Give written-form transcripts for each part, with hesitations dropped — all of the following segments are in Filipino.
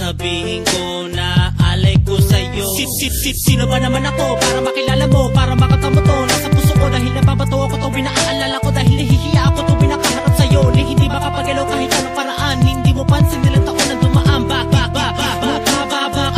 sasabihin ko na alay ko sa'yo. Sino ba naman ako para makilala mo, para makatamo to? Nasa puso ko dahil nababato ako tuwing naaalala ko, dahil nahihiya ako tuwing nakaharap sa'yo. Ni hindi makapagalaw kahit anong paraan, hindi mo pansin nilang taon na dumaan.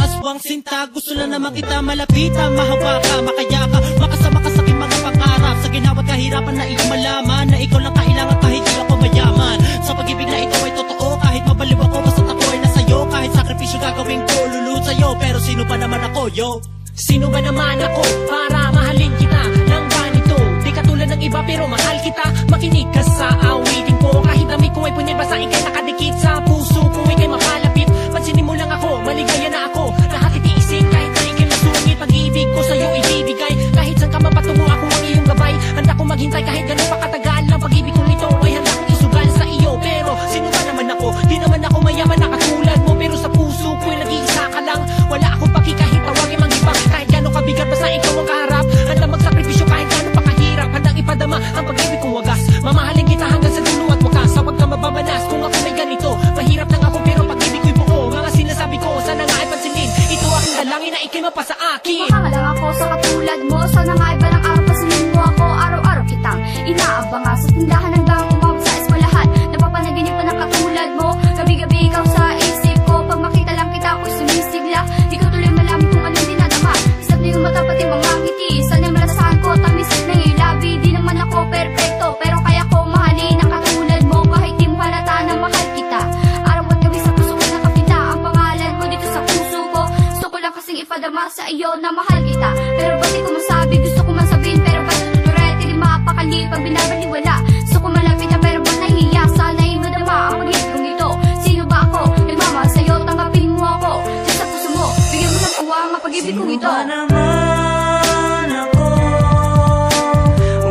Aswang sinta, gusto lang naman kita malapitan, mahawa ka, makaya ka, makasama ka sa aking mga pangarap. Sa ginawat kahirapan na iyong malaman na ikaw lang kailangan kahit di ako mayaman. Sa pag-ibig na ito ay totoo, kahit mabaliw ako basta't ako ay nasa'yo. Kahit sakripisyo gagawin ko, lulunod sa'yo. Pero sino ba naman ako, yo? Sino ba naman ako para mahalin kita ng ganito? Di katulad ng iba pero mahal kita. Makinig ka sa awitin ko, kahit dami ko ay punibasa sa ikay nakadikit sa puso ko, ikay mapalapit. Pansinin mo lang ako, maligaya na ako, lahat itiisin kahit na ikay masungit. Pag-ibig ko sa'yo ibibigay, kahit saan ka mapatungo ako ang iyong gabay. Handa ko maghintay kahit ganun pa katagal. Ang pag-ibig kong ito ay handa kong isugal sa iyo. Pero sino ba naman ako? Di naman ako mayaman na katulad mo, pero sa puso ko'y nag-iisa ka lang. Wala akong paki kahit tawagin mang iba, kahit gano'ng kabigat basta ikaw ang kaharap. Handa magsakripisyo kahit gano'ng pa kahirap, handang ipadama ang pag-ibig kong wagas. Mamahalin kita hanggang sa dulo at wakas. Huwag ka mababanas kung ako may ganito. Mahirap lang ako pero pag-ibig ko'y buo. Mga sinasabi ko sana nga ay pansinin, ito aking dalangin na ikay mapasa akin. Baka lang ako sa katulad mo, sana nga ay balang araw pansinin mo ako. Araw-araw kitang inaabang sa tindahan hanggang umabot sa eskwelahan. Napapanaginip pa ng katulad mo, gabi-gabi ikaw sa isip ko. Pag makita lang kita ako'y sumisigla, di ko tuloy malaman kung anong dinadama. Isap na yung mata pati mga ngiti, sana malasahan ko tamis ng ilabi. Di naman ako perfecto, pero kaya ko mahalin ang katulad mo, kahit di mo halata na mahal kita. Araw at gabi sa puso ko nakapita ang pangalan mo dito sa puso ko. Gusto ko lang kasing ipadama sa iyo na mahal kita, pero ba't di ko masabi? Gusto ko man sabihin pero ba't tuturet? Hindi mapakali pag binabaliwala. Gusto ko malapit na pero ba't nahihiya? Sana'y madama ang pag-ibig kong ito. Sino ba ako? Nagmamahal sa'yo, tanggapin mo ako. Diyan sa puso mo, bigyan mo ng uwang ang pag-ibig kong ito. Naman ako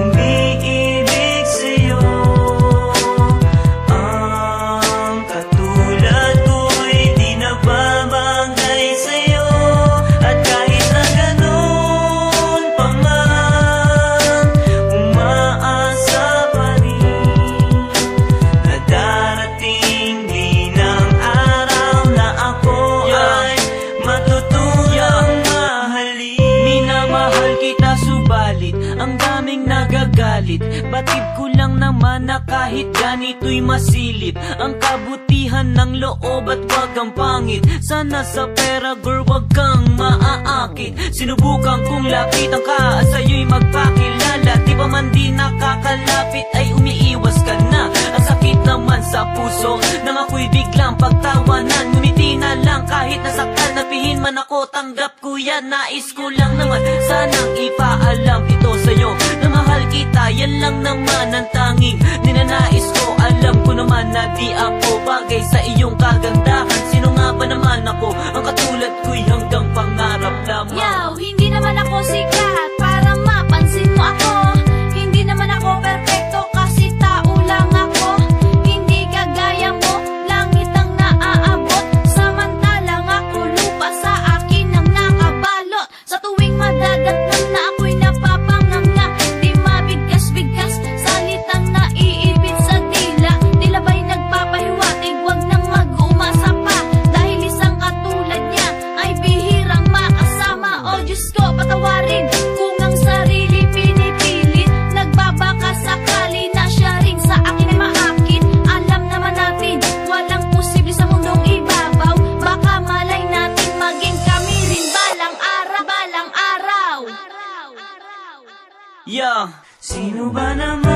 umiibig sa'yo, ang katulad ko'y di nababagay sa'yo. At kahit na ganun pa man, umaasa pa rin na darating din ang araw na ako ay matutuyang mahalin. Minamahal kita subalit ang daming nagagalit. Batid ko lang naman na kahit ganito'y masilip ang kabutihan ng loob at wag kang pangit. Sana sa pera girl wag kang maaakit. Sinubukan kong lapitan ka at sa'yo'y magpakilala. Di ba man di nakakalapit ay umiiwas ka na. Ang sakit naman sa puso nang ako'y biglang pagtawanan. Ngumiti na lang kahit nasaktan, napihin man ako, tanggap ko yan. Nais ko lang naman sanang ipaalam ito sa'yo na mahal kita, yan lang naman ang tanging ninanais ko. Alam ko naman na di ako bagay sa iyong kagandahan. Sino nga ba naman ako? Ang katulad ko'y hanggang pangarap lamang. Yo, hindi naman ako sikat para mapansin mo ako. Hindi naman ako perfecto kasi tao lang ako. Hindi kagaya mo, langit ang naaabot. Samantalang ako lupa, sa akin ang nakabalot. Sa tuwing madadatnan na ako'y napapanganga, di mabigkas-bigkas, salitang naiibig sa dila. Tila ba'y nagpapahiwatig, wag nang mag-umasa pa, dahil isang katulad niya ay bihirang makasama. O Diyos ko, patawarin kung ang sarili pinipilit. Nagbabaka sakali na siya rin sa akin ay maakit. Alam naman natin, walang posible sa mundong ibabaw. Baka malay natin maging kami rin balang araw, balang araw. Yeah, sino ba naman